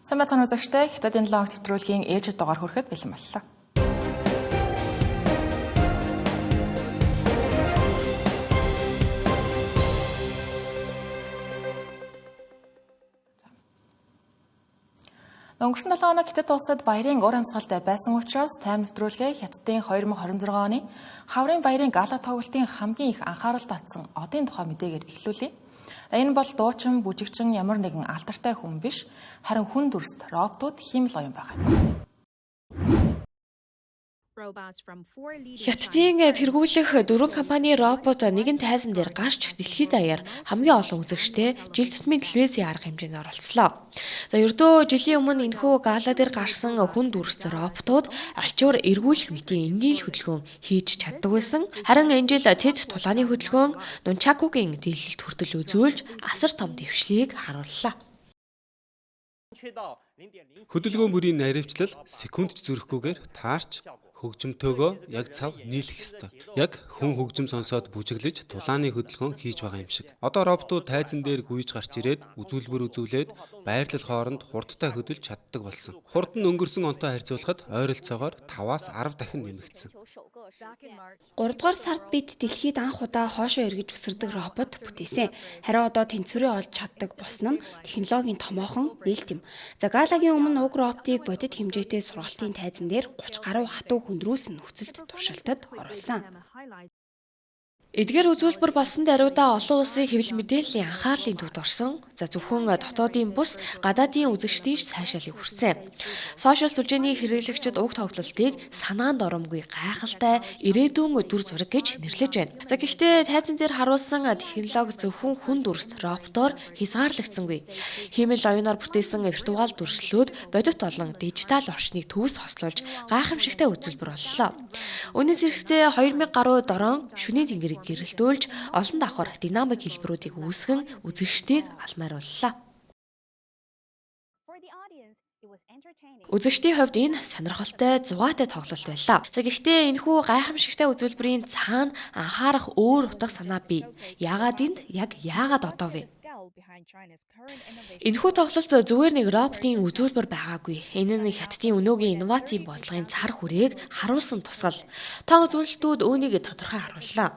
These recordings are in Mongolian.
Сайн байцгаана үзэгчдээ, Хятадын лог нэвтрүүлгийн ээлжид дугаар хүрэхэд бэлэн боллоо. Өнгөрсөн 7 хоног Хятад улсад баярын ур амьсгалтай байсан учраас тайм нэвтрүүлгээ Хятадын 2026 оны хаврын баярын гала тоглолтын хамгийн их анхаарал татсан одын тухай мэдээгээр эхлүүлье. Энэ бол дуучин, бүжигчин ямар нэгэн алдартай хүн биш, харин хүн дүрст роботууд хиймэл оюун байгаа юм. Хятадын тэргүүлэх 4 компани робот нэгэн тайзан дээр гарч дэлхийд даяар хамгийн олон үзэгчтэй жил тутмын телевизийн арга хэмжээнд оролцлоо. За ердөө жилийн өмнө энэхүү гала дээр гарсан хүн дүрст роботууд альчуур эргүүлэх мэтийн энгийн хөдөлгөөн хийж чаддаг байсан. Харин энэ жил тэд тулааны хөдөлгөөн Нунчакугийн дэлхийд хүртэл үзүүлж асар том дэвшлийг харууллаа. Хөдөлгөөн бүрийн наривчлал секундч зүрэхгүйгээр таарч хөгжимтөөгөө яг цав нийлэх ёстой. Яг хүн хөгжим сонсоод бүжиглэж тулааны хөдөлгөөн хийж байгаа юм шиг. Одоо роботууд тайзан дээр гүйж гарч ирээд үзүүлбэр үзүүлээд байрлал хооронд хурдтай хөдөлж чаддаг болсон. Хурд нь өнгөрсөн онтой харьцуулахад ойролцоогоор 5-аас 10 дахин нэмэгдсэн. 3 дугаар сард бид дэлхийд анх удаа хоошоо эргэж үсэрдэг робот бүтээсэн. Харин одоо тэнцвэрээ олж чаддаг болсон нь технологийн томоохон нээлт юм. За галагийн өмнө уг роботыг бодит хэмжээтэй сургалтын тайзан дээр 30 гаруй хатуу хүндрүүлсэн нөхцөлд туршилтад оруулсан. Эдгээр үзүүлбэр болсон даруйдаа олон улсын хэвлэл мэдээллийн анхаарлын төвд орсон. За зөвхөн дотоодын бус гадаадын үзэгчдийн цаашаалыг хүрсэн. Сошиал сүлжээний хэрэглэгчид уг тоглолтыг санаанд оромгүй гайхалтай ирээдүйн дүр зураг гэж нэрлэж байна. За гэхдээ тайзан дээр харуулсан технологи зөвхөн хүн дүрст роботоор хязгаарлагдсангүй. Хиймэл оюунаар бүтээсэн виртуал дүрслэлүүд бодит болон дижитал орчныг төвс хослуулж гайхамшигтай үзүүлбэр боллоо. Үүнээс зэрэгцээ 2000 гаруй дрон шөнийн тэнгэрийг гэрэлтүүлж олон давхар динамик хэлбэрүүдийг үүсгэн үзэгчдийг алмаарууллаа. Үзэгчдийн хувьд энэ сонирхолтой, зугаатай тоглолт байлаа. За гэхдээ энэхүү гайхамшигтай үзүүлбэрийн цаана анхаарах өөр утга санаа бий. Яагаад энд яагаад одоо вэ? Энэхүү тоглолт зүгээр нэг роботын үзүүлбэр байгаагүй. Энэ нь Хятадын өнөөгийн инновацийн бодлогын цар хүрээг харуулсан тусгал. Тоо үзүүлэлтүүд үүнийг тодорхой харууллаа.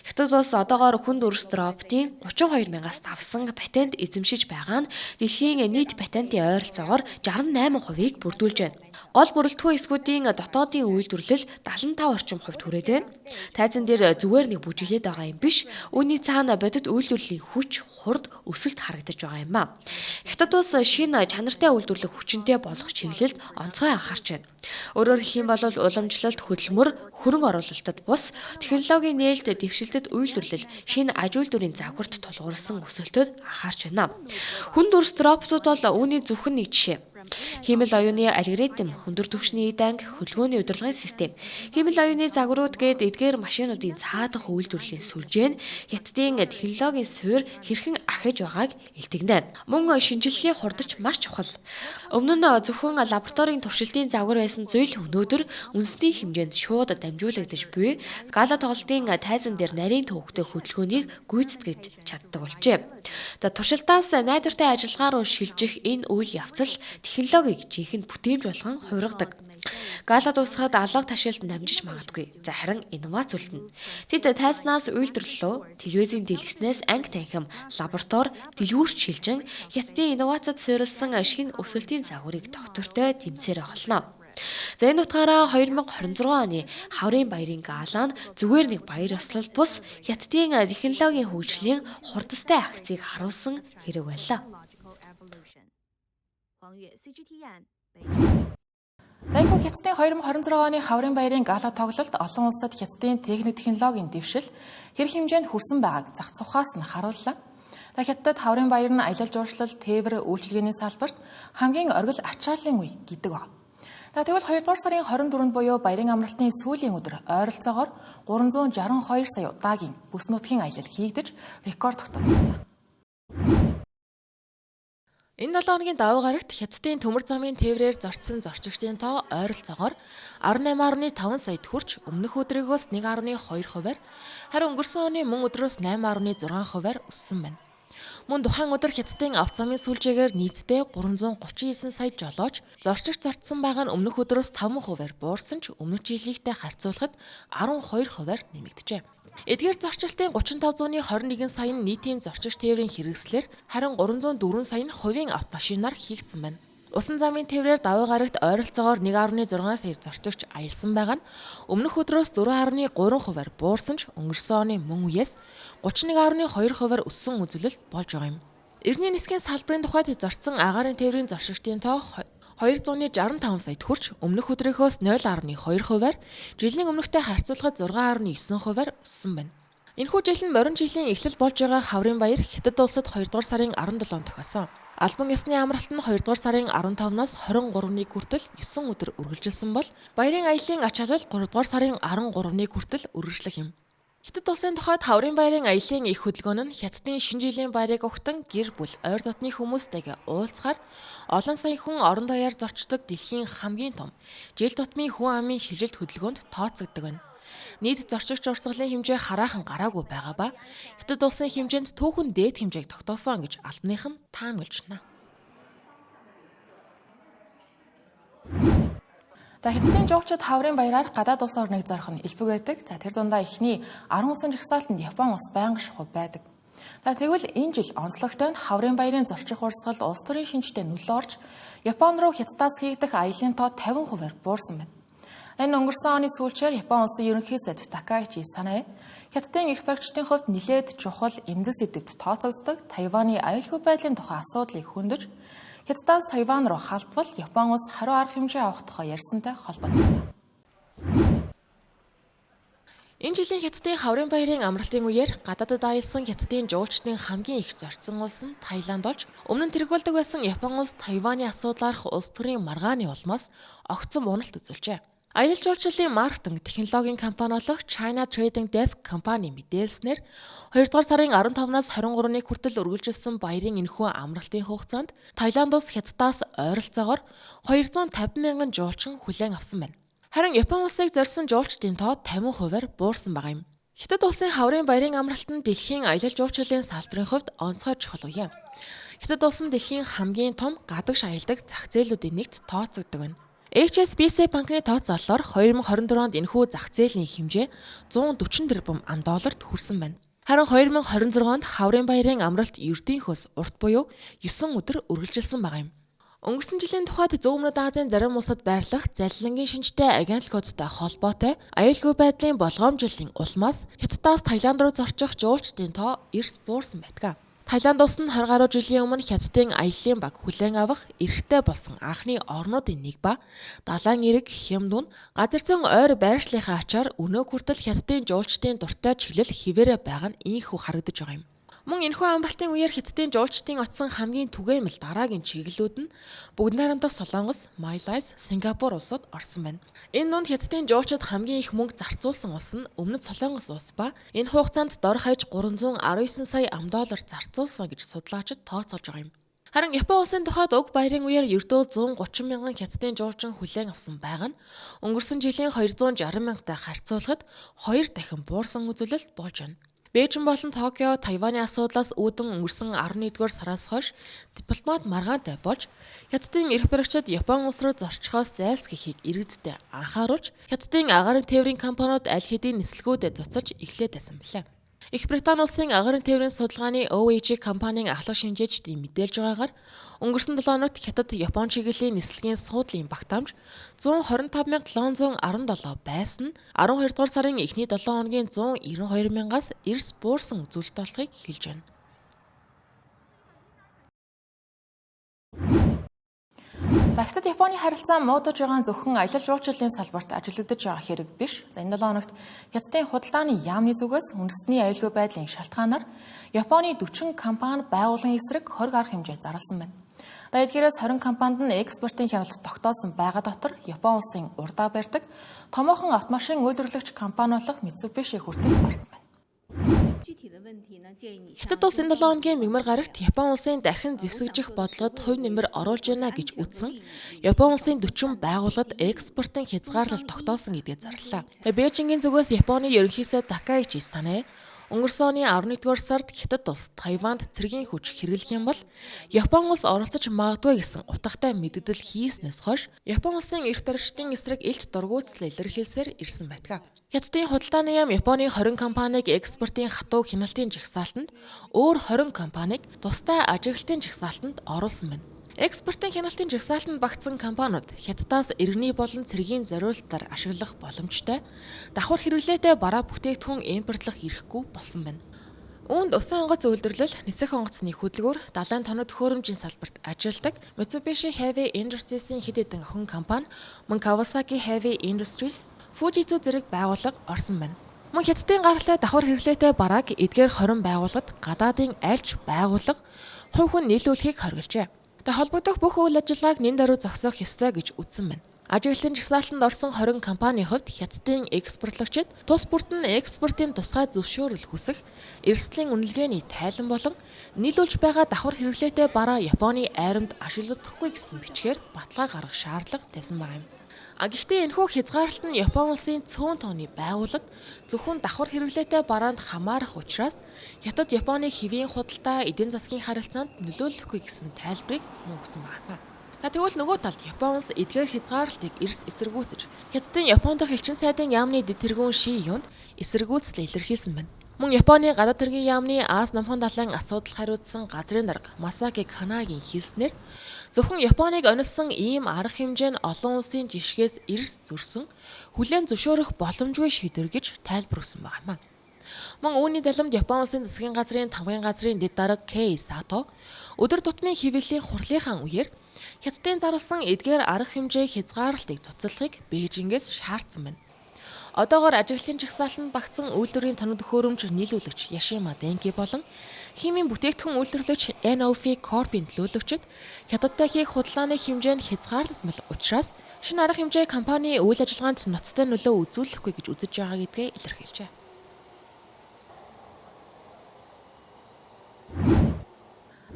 Хятад улс одоогоор хүн дүрст роботын 32,000-аас давсан патент эзэмшиж байгаа нь дэлхийн нийт патентын ойролцоогоор 68%-ийг бүрдүүлж байна. Гол бүрэлдэхүүн эсгүүдийн дотоодын үйлдвэрлэл 75% орчим хувьд хүрээд байна. Тайзан дээр зүгээр нэг бүжиглээд байгаа юм биш. Үүний цаана бодит үйлдвэрлэлийн хүч, хурд, өсөлт харагдаж байгаа юм а. Хятад улс шинэ чанартай үйлдвэрлэх хүчинтэй болох чиглэлд онцгой анхаарч байна. Өөрөөр хэлэх юм бол уламжлалт, хөдөлмөр, хөрөнгө оруулалтад бус технологийн нээлт дэвшилтэд үйлдвэрлэл, шинэ аж үйлдвэрийн загварт тулгуурласан өсөлтөд анхаарч байна. Хүн дүрст роботууд бол үүний зөвхөн нэг жишээ. Хиймэл оюуны алгоритм, өндөр түвшний данг, хөдөлгөөний удирдлагын систем, хиймэл оюуны загварууд гээд эдгээр машинуудын цаадах үйлдвэрлэлийн сүлжээ нь Хятадын технологийн суурь хэрхэн ахиж байгааг илтгэнэ. Мөн шинжилгээний хурдч маш чухал. Өмнө нь зөвхөн лабораторийн туршилтын загвар байсан зүйл өнөөдөр үндэсний хэмжээнд шууд дамжуулагдаж буй гала тоглолтын тайзан дээр нарийн төвөгтэй хөдөлгөөнийг гүйцэтгэж чаддаг болжээ. Туршилтаас найдвартай ажиллагаа руу шилжих энэ үйл явцал технологиг жинхэнэ бүтээмж болгон хувиргадаг. Гала дуусахад алга ташаалд намжиж магадгүй. За харин инновац үлдэнэ. Тэд тайзнаас үйлдвэрлэлөө, телевизийн дэлгэснээс анги танхим, лаборатори, дэлгүүрт шилжин Хятадын инновацад суурилсан шинэ өсөлтийн загварыг доктортой тэмцээрэ холно. За энэ утгаараа 2026 оны хаврын баярын галаанд зүгээр нэг баяр ёслол бус Хятадын технологийн хөгжлийн хурдастай акцийг харуулсан хэрэг байлаа. Дайгуу Хятадын 2026 оны хаврын баярын гала тоглолт олон улсад Хятадын технологийн дэвшил хэрэг хэмжээнд хүрсэн байгааг зах цухаас нь харууллаа. Хятадд хаврын баяр нь аялал жуулчлал, тээвэр, үйлчилгээний салбарт хамгийн оргил ачааллын үе гэдэг ба. Тэгвэл 2 дугаар сарын 24-нд буюу баярын амралтын сүүлийн өдөр ойролцоогоор 362 сая удаагийн бүс нутгийн аялал хийгдэж рекорд тогтоосон байна. Энэ 7 хоногийн даваа гарагт Хятадын төмөр замын тээврээр зорчсон зорчигчдын тоо ойролцоогоор 18.5 саяд хүрч өмнөх өдрийгөөс 1.2%-аар харин өнгөрсөн оны мөн өдрөөс 8.6%-аар өссөн байна. Мөн тухайн өдөр Хятадын авто замын сүлжээгээр нийтдээ 339 сая жолооч зорчигч зарцсан байгаа нь өмнөх өдрөөс 5%-аар буурсан ч өмнөх жилийнхтэй харьцуулахад 12%-аар нэмэгджээ. Эдгээр зорчилтын 3521 сая нь нийтийн зорчигч тээврийн хэрэгслэр, харин 304 сая нь хувийн автомашинаар хийгдсэн байна. Усан замын тээврээр даваа гарагт ойролцоогоор 1.6 сая зорчигч аялсан байгаа нь өмнөх өдрөөс 4.3%-аар буурсан ч өнгөрсөн оны мөн үеэс 31.2%-аар өссөн үзүүлэлт болж байгаа юм. Эрдэнэ нисгийн салбарын тухайд зорцсон агаарын тээврийн зорчигчдын тоо 265 саяд хүрч өмнөх өдрийнхөөс 0.2%-аар жилийн өмнөхтэй харьцуулахад 6.9%-аар өссөн байна. Энэхүү жил нь морин жилийн эхлэл болж байгаа Хаврын баяр Хятад улсад 2 дугаар сарын 17-нд тохиосон. Албан ёсны амралт нь 2 дугаар сарын 15-наас 23-ны хүртэл 9 өдөр үргэлжилсэн бол баярын аяллаа ач холбогдол 3 дугаар сарын 13-ны хүртэл үргэлжлэх юм. Хятад улсын тухайд Хаврын баярын аяллаа их хөдөлгөөн нь Хятадын шинэ жилийн баярыг огтон гэр бүл ойр дотны хүмүүстэйгээ уулзахаар олон сая хүн орон даяар зорчдог дэлхийн хамгийн том жил тутмын хүн амын шилжилт хөдөлгөөнд тооцогддог байна. Нийт зорчигч урсгалын хэмжээ хараахан гараагүй байгаа ба Хятад улсын хэмжээнд түүхэн дээд хэмжээг тогтоосон гэж албаных нь таамаглаж байна. Хятадын жуулчид Хаврын баяраар гадаад улс орныг зорих нь элбэг байдаг. Тэр дундаа эхний 19 жагсаалтанд Япон улс байнга шахуу байдаг. Тэгвэл энэ жил онцлогтой нь Хаврын баярын зорчих урсгал улс төрийн шинжтэй нөлөө орж Япон руу Хятадаас хийгдэх аяллаа тоо 50%-аар буурсан байна. Энэ өнгөрсөн оны сүүлчээр Япон улсын ерөнхий сайд Такаичи Санае Хятадын их баригчдын хувьд нэлээд чухал эмзэг сэдвэд тооцогддог Тайваны аюулгүй байдлын тухай асуудлыг хөндөж Хятадаас Тайван руу халдвал Япон улс хариу арга хэмжээ авах тухай ярьсантай холбоотой байна. Энэ жилийн Хятадын Хаврын баярын амралтын үеэр гадаадд аялсан Хятадын жуулчдын хамгийн их зорьсон улс нь Таиланд болж өмнө нь тэргүүлдэг байсан Япон улс Тайваны асуудлаарх улс төрийн маргааны улмаас огцом уналт үзүүлжээ. Аялал жуулчлалын маркетинг технологийн компани болох China Trading Desk компани мэдээлснээр 2 дугаар сарын 15-наас 23-ны хүртэл үргэлжилсэн баярын энэхүү амралтын хугацаанд Таиланд улс Хятадаас ойролцоогоор 250 мянган жуулчин хүлээн авсан байна. Харин Япон улсыг зорьсон жуулчдын тоо 50%-аар буурсан байгаа юм. Хятад улсын Хаврын баярын амралт нь дэлхийн аялал жуулчлалын салбарын хувьд онцгой чухал үе. Хятад улс нь дэлхийн хамгийн том гадагш аялдаг зах зээлүүдийн нэгт тооцогддог байна. HSBC банкны тооцоололоор 2024 онд энэхүү зах зээлийн хэмжээ 140 тэрбум $д хүрсэн байна. Харин 2026 онд Хаврын баярын амралт ердийнхөөс урт буюу 9 өдөр үргэлжилсэн байгаа юм. Өнгөрсөн жилийн тухайд Зөв Өмнөд Азийн зарим улсад байрлах залилангийн шинжтэй агентлагуудтай холбоотой аюулгүй байдлын болгоомжлолын улмаас Хятадаас Таиланд руу зорчих жуулчдын тоо эрс буурсан байдаг. Таиланд улс нь 20 гаруй жилийн өмнө Хятадын аяллаа баг хүлээн авах эрхтэй болсон анхны орнуудын нэг ба далайн эрэг Хямдун газар зүйн ойр байршлийнхаа ачаар өнөө хүртэл Хятадын жуулчдын дуртай чиглэл хിവэрэ байгаа нь ийхүү харагдаж байгаа юм. Мөн энэхүү амралтын үеэр Хятадын жуулчдын очсон хамгийн түгээмэл дараагийн чиглэлүүд нь бүгд найрамдах Солонгос, Малайз, Сингапур улсууд орсон байна. Энэ дунд Хятадын жуулчид хамгийн их мөнгө зарцуулсан улс нь Өмнөд Солонгос улс ба энэ хугацаанд дор хаяж $319 сая зарцуулсан гэж судлаачид тооцоолж байгаа юм. Харин Япон улсын тухайд уг баярын үеэр ердөө 130 мянган Хятадын жуулчин хүлээн авсан байгаа нь өнгөрсөн жилийн 260 мянгатай харьцуулахад 2 дахин буурсан үзүүлэлт болж байна. Бээжин болон Токио Тайваны асуудлаас үүдэн өнгөрсөн 11-р сараас хойш дипломат маргаантай болж Хятадын эрх баригчид Япон улс руу зорчихоос зайлсхийхийг иргэдтэй анхааруулж Хятадын агаарын тээврийн компаниуд аль хэдийн нислэгүүдэд цуцалж эхлээд байсан билээ. Их Британи улсын агаарын тээврийн судалгааны OAG компанийн ахлах шинжээчд мэдээлж байгаагаар өнгөрсөн 7 хоногт Хятад Япон чиглэлийн нислэгийн суудлын багтаамж 125,717 байсан нь 12 дугаар сарын эхний 7 хоногийн 192,000-аас эрс буурсан үзүүлэлт болохыг хэлж байна. Хятад Японы харилцаа муудаж байгаа нь зөвхөн аялал жуулчлалын салбарт ажиглагдаж байгаа хэрэг биш. Энэ 7 хоногт Хятадын худалдааны яамны зүгээс үндэсний аюулгүй байдлын шалтгаанаар Японы 40 компани байгууллагын эсрэг 20 арга хэмжээ зарласан байна. Эдгээрээс 20 компанид нь экспортын хяналт тогтоосон байгаа дотор Япон улсын урдаа барьдаг томоохон автомашин үйлдвэрлэгч компани болох Mitsubishi хүртэл орсон байна. Хятад улс энэ 7 хоногийн мигмар гарагт Япон улсын дахин зэвсэгжих бодлогод хувь нэмэр оруулж байна гэж үзсэн. Япон улсын 40 байгууллагад экспортын хязгаарлалт тогтоосон гэдгээ зарлалаа. Бээжингийн зүгээс Японы ерөнхий сайд Такаичи Санае Өнгөрсөн оны 11-р сард Хятад улс Тайванд цэргийн хүч хэрэглэх юм бол Япон улс оролцож магадгүй гэсэн утгатай мэддэл хийснээс хойш Япон улсын эрх баригчдын эсрэг илт дургуутслаа илэрхийлсээр ирсэн байдаг. Хятадын худалдааны яам Японы 20 компаниг экспортын хатуу хяналтын жагсаалтанд, өөр 20 компаниг тусдаа ажиглалтын жагсаалтанд оруулсан байна. Экспортын хяналтын жагсаалтанд багтсан компаниуд Хятадаас иргэний болон цэргийн зориулалтаар ашиглах боломжтой давхар хэрэглээтэй бараа бүтээгдэхүүн импортлох эрхгүй болсон байна. Үүнд усан онгоц үйлдвэрлэл, нисэх онгоцны хөдөлгөөр, далайн тоног төхөөрөмжийн салбарт ажилладаг Mitsubishi Heavy Industries-ийн хэд хэдэн охин компани, мөн Kawasaki Heavy Industries, Fujitsu зэрэг байгууллага орсон байна. Мөн Хятадын гаралтай давхар хэрэглээтэй барааг эдгээр 20 байгууллагад гадаадын альж байгууллага хувь хүн нийлүүлэхийг хоригложээ. Тэ холбогдох бүх үйл ажиллагааг нэн даруй зогсоох ёстой гэж үзсэн байна. Ажиглалтын жагсаалтанд орсон 20 компанийн хувьд Хятадын экспортлогчид тус бүрт нь экспортын тусгай зөвшөөрөл хүсэх, эрсдлийн үнэлгээний тайлан болон нийлүүлж байгаа давхар хэрэглээтэй бараа Японы айрамд ашиглагдахгүй гэсэн бичгээр баталгаа гаргах шаардлага тавьсан байгаа юм. Гэхдээ энэхүү хязгаарлалт нь Япон улсын цөөн тооны байгууллад зөвхөн давхар хэрэглээтэй бараанд хамаарах учраас Хятад Японы хэвийн худалдаа эдийн засгийн харилцаанд нөлөөлөхгүй гэсэн тайлбарыг мөн өгсөн байна. Тэгвэл нөгөө талд Япон улс эдгээр хязгаарлалтыг эрс эсэргүүцэж Хятадын Япон дахь элчин сайдын яамны дэд тэргүүн Ши Юнд эсэргүүцэл илэрхийлсэн байна. Мөн Японы гадаад хэргийн яамны Аз намхан далайн асуудал хариуцсан газрын дарга Масаки Канагийн хэлснээр зөвхөн Японыг онилсон ийм арга хэмжээ нь олон улсын жишгээс эрс зөрсөн хүлээн зөвшөөрөх боломжгүй шийдвэр гэж тайлбар өгсөн байна. Мөн үүний даламд Япон улсын засгийн газрын тавгын газрын дэд дарга Кей Сато өдөр тутмын хэвлэлийн хурлынхаа үеэр Хятадын зарласан эдгээр арга хэмжээ хязгаарлалтыг цуцлахыг Бээжингээс шаардсан байна. Одоогоор ажиглалтын жагсаалтанд багтсан үйлдвэрийн тоног төхөөрөмж нийлүүлэгч Яшима Денки болон химийн бүтээгдэхүүн үйлдвэрлэгч NOF Corp-ийн төлөөлөгчид Хятадтай хийх худалдааны хэмжээ нь хязгаарлалтмал учраас шинэ арга хэмжээ компани үйл ажиллагаанд ноцтой нөлөө үзүүлэхгүй гэж үзэж байгаа гэдгээ илэрхийлжээ.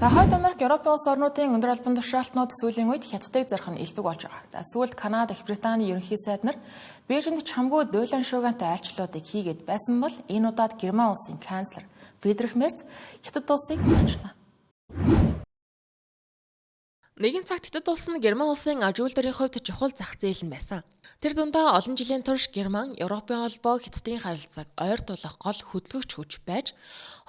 Хойд Америк, Европын улс орнуудын өндөр албан тушаалтнууд сүүлийн үед Хятадыг зорих нь элбэг болж байгаа. Сүүлд Канада, Их Британий ерөнхий сайд нар Бээжинд чамгүй дуйлан шуугантай айлчлалуудыг хийгээд байсан бол энэ удаад Герман улсын канцлер Фридрих Мерц Хятад улсыг зорчихно. Нэгэн цагт Хятад улс нь Герман улсын аж үйлдвэрийн хувьд чухал зах зээл нь байсан. Тэр дундаа олон жилийн турш Герман, Европын холбоо Хятадын харилцааг ойртуулах гол хөдөлгөгч хүч байж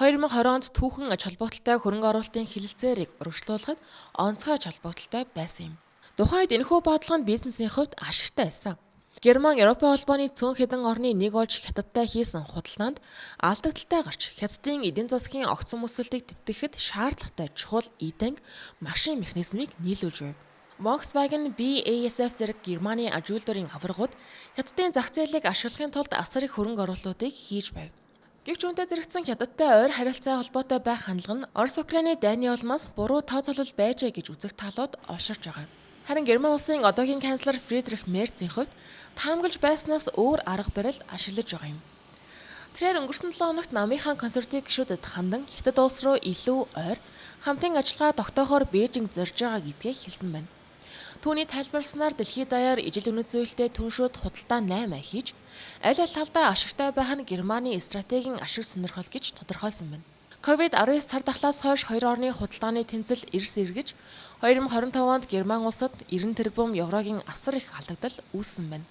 2020 онд түүхэн аж холбогдолтой хөрөнгө оруулалтын хилэлцээрийг урагшлуулахад онцгой аж холбогдолтой байсан юм. Тухайн үед энэхүү бодлого нь бизнесийн хувьд ашигтай байсан. Герман, Европын холбооны цөөн хэдэн орны нэг болж Хятадтай хийсэн худалдаанд алдагдaltaй гарч Хятадын эдийн засгийн огцон өсөлтийг тэтгэхэд шаардлагатай чухал эдэнг машин механизмыг нийлүүлж байв. Volkswagen, BASF зэрэг Германы аж үйлдвэрийн аваргууд Хятадын зах зээлийг ашиглахын тулд асар их хөрөнгө оруулалтыг хийж байв. Гэвч үүнтэй зэрэгцэн Хятадтай ойр харилцаа холбоотой байх хандлага нь Орос-Украины дайны улмаас буруу тооцоолол байжээ гэж үзэх талууд олширч байгаа. Харин Герман улсын одоогийн канцлер Фридрих Мерцийн хувьд таамаглаж байснаас өөр арга барил ашиглаж байгаа юм. Тэрээр өнгөрсөн 7 хоногт намынхаа консерватив гишүүдэд хандан Хятад улс руу илүү ойр хамтын ажиллагаа тогтоохоор Бээжинг зорж байгаа гэдгийг хэлсэн байна. Түүний тайлбарласнаар дэлхийд даяар ижил үнэт зүйлтэй түншүүд худалдаа 8 хийж аль талдаа ашигтай байх нь Германы стратегийн ашиг сонирхол гэж тодорхойлсон байна. COVID-19 цар тахлаас хойш хоёр орны худалдааны тэнцэл эрс эргэж 2025 онд Герман улсад 90 тэрбум еврогийн асар их алдагдал үүссэн байна.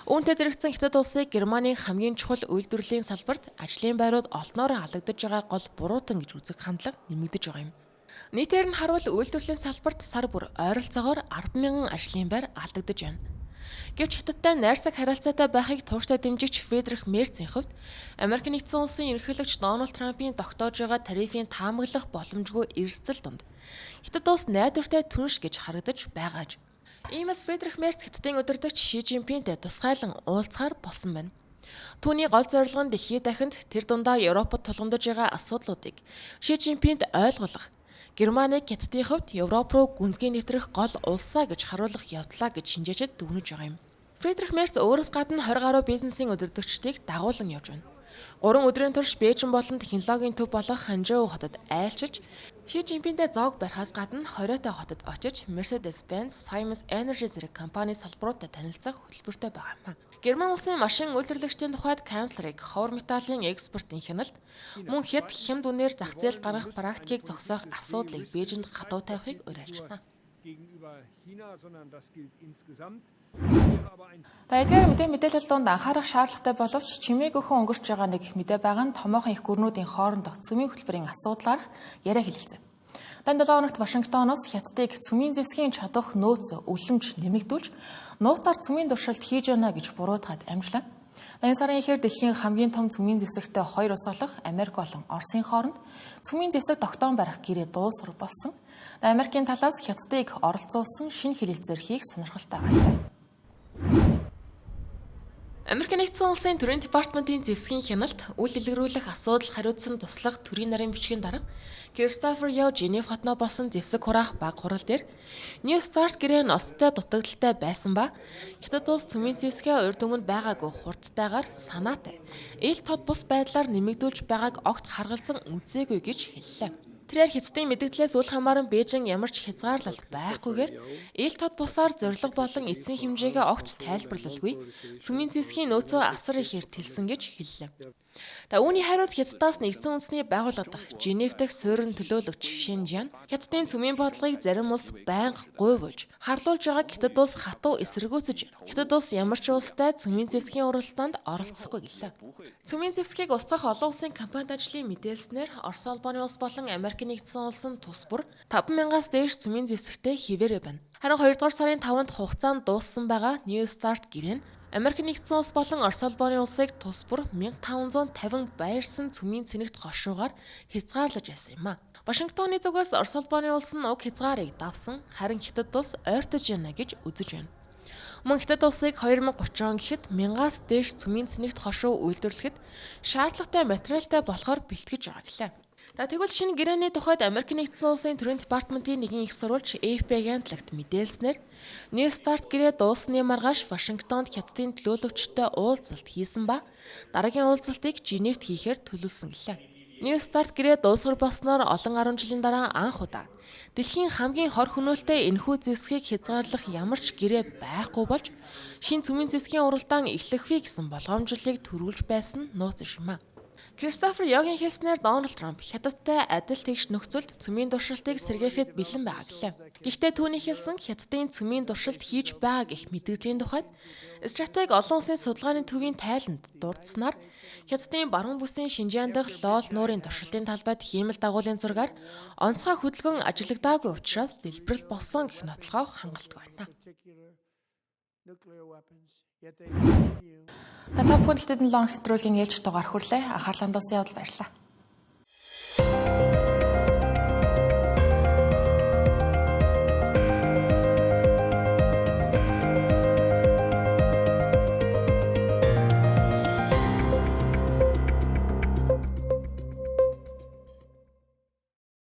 Үүнтэй зэрэгцэн Хятад улсыг Германы хамгийн чухал үйлдвэрлэлийн салбарт ажлын байрууд олноор алдагдж байгаа гол буруутан гэж үзэх хандлага нэмэгдэж байгаа юм. Нийтээр нь харвал үйлдвэрлэлийн салбарт сар бүр ойролцоогоор 10,000 ажлын байр алдагдж байна. Гэвч Хятадтай найрсаг харилцаатай байхыг тууштай дэмжигч Фридрих Мерцийн хувьд Америк нэгдсэн улсын ерөнхийлөгч Дональд Трампын тогтоож байгаа тарифын таамаглах боломжгүй эрсдэл донд Хятад улс найдвартай түнш гэж харагдаж байгааж. Иймээс Фридрих Мерц Хятадын удирдагч Ши Жинпинтэй тусгайлан уулзахаар болсон байна. Түүний гол зорилго нь дэлхийд дахинд тэр дундаа Европод тулгамдж байгаа асуудлуудыг Ши Жинпинд ойлгуулах, Германыг Хятадын хувьд Европ руу гүнзгий нэвтрэх гол улсаа гэж харуулах явдлаа гэж шинжээчид дүгнэж байгаа юм. Фридрих Мерц өөрөөс гадна 20 гаруй бизнесийн удирдагчдыг дагуулan явж байна. 3 өдрийн турш Бээжин болон технологийн төв болох Ханчжоу хотод айлчилж, Ши Жинпинтэй зоог барихаас гадна 20-той хотод очиж Mercedes-Benz, Siemens Energy зэрэг компани салбаруудад танилцах хөтөлбөртэй байгаа юм. Герман улсын машин үйлдвэрлэгчдийн тухайд канцлерыг ховор металлын экспортын хяналт мөн хэд хямд үнээр зах зээл гаргах практикийг зогсоох асуудлыг Бээжинд хатуу тавихыг уриалжна. Эдгээр мэдээлэл донд анхаарах шаардлагатай боловч чимээг өхөн өнгөрч байгаа нэг мэдээ байгаа нь томоохон их гүрнүүдийн хоорондох цөмийн хөтөлбөрийн асуудлаар яриа хэлэлцэв. Дань 7 хоногт Вашингтоноос Хятадыг цөмийн зэвсгийн чадах нөөц үлэмж нэмэгдүүлж нууцаар цөмийн туршилт хийж байна гэж буруутгаад амжлаа. Энэ сарын ихэр дэлхийн хамгийн том цөмийн зэвсэгтэй хоёр улс болох Америк болон Оросын хооронд цөмийн зэвсэг тогтоон барих гэрээ дуусгар болсон. Америкийн талаас Хятадыг оролцуулсан шинэ хэлэлцээр хийх сонирхолтой байна. Америкийн нэгдсэн улсын төрийн департаментийн зэвсгийн хяналт үйл дэлгэрүүлэх асуудал хариуцсан туслах төрийн нарийн бичгийн дарга Кристофер Яо Женев хотноо болсон зэвсэг хураах баг хурал дээр New Start гэрээ ноцтой дутагдaltaй байсан ба Хятад улс цөмийн зэвсгээ урьд өмнө байгаагүй хурдтайгаар санаатай ил тод бус байдлаар нэмэгдүүлж байгааг огт харгалзан үзээгүй гэж хэллээ. Тэрээр Хятадын мэдээлэлээс үл хамааран Бээжин ямар ч хязгаарлалт байхгүйгээр ил тод бусаар зорилго болон эцсийн хэмжээгээ огт тайлбарлалгүй цөмийн зэвсгийн нөөцөө асар ихээр тэлсэн гэж хэллээ. Үүний хариуд Хятадаас нэгдсэн үндэсний байгууллага дах Женев дахь суурин төлөөлөгч Шинжян Хятадын цөмийн бодлогыг зарим улс байнга гуйвуулж харлуулж байгааг Хятад улс хатуу эсэргүүцэж байна. Хятад улс ямар ч улстай цөмийн зэвсгийн уралдаанд оролцохгүй гэлээ. Цөмийн зэвсгийг устгах олон улсын компанид ажлын мэдээлснээр Орос улбаны улс болон Америкийн нэгдсэн улсын тус бүр 5,000-аас дээш цөмийн зэвсэгтэй хിവэрэ байна. Харин 2 дугаар сарын 5-нд хугацаанд дууссан байгаа New Start гэрээ нь Америк нэгдсэн улс болон Орос улбаны улсыг тус бүр 1550 байрсан цөмийн цэнэгт хошуугаар хязгаарлаж байсан юм а. Вашингтоны зүгээс Орос улбаны улс нь уг хязгаарыг давсан, харин Хятад улс ойртож байна гэж үзэж байна. Мөн Хятад улсыг 2030 он гэхэд 1000-аас дээш цөмийн цэнэгт хошуу үйлдвэрлэхэд шаардлагатай материалтай болохоор бэлтгэж байгаа гэлээ. Тэгвэл шинэ гэрээний тухайд Америк нэгдсэн улсын төрийн департаментийн нэгэн их сурвалж AFP агентлагт мэдээлснээр New Start гэрээ дууссаны маргааш Вашингтонд Хятадын төлөөлөгчтэй уулзалт хийсэн ба дараагийн уулзалтыг Женевт хийхээр төлөвлөсөн гэлээ. New Start гэрээ дуусгар болсноор олон 10 жилийн дараа анх удаа дэлхийн хамгийн хор хөнөөлтэй энэхүү зэвсгийг хязгаарлах ямар ч гэрээ байхгүй болж шинэ цөмийн зэвсгийн уралдаан эхлэхвээ гэсэн болгоомжлолыг төрүүлж байсан нууц юм а. Кристофер Яогийн хэлснээр Дональд Трамп Хятадтай адил тэгш нөхцөлд цөмийн туршилтыг сэргээхэд бэлэн байгаа гэлээ. Гэхдээ түүний хэлсэн Хятадын цөмийн туршилт хийж байгаа гэх мэдээллийн тухайд стратеги олон улсын судалгааны төвийн тайланд дурдсанаар Хятадын баруун бүсийн Шинжяан дахь Лол нуурын туршилтын талбайд хиймэл дагуулын зургаар онцгой хөдөлгөөн ажиглагдаагүй учраас дэлбэрэл болсон гэх нотлохоо хангалттай байна. Та бүхэнд Хятадын лонг нэвтрүүлгийн ээлж дугаар хүрлээ. Анхаарлаа хандуулсан явдал баярлалаа.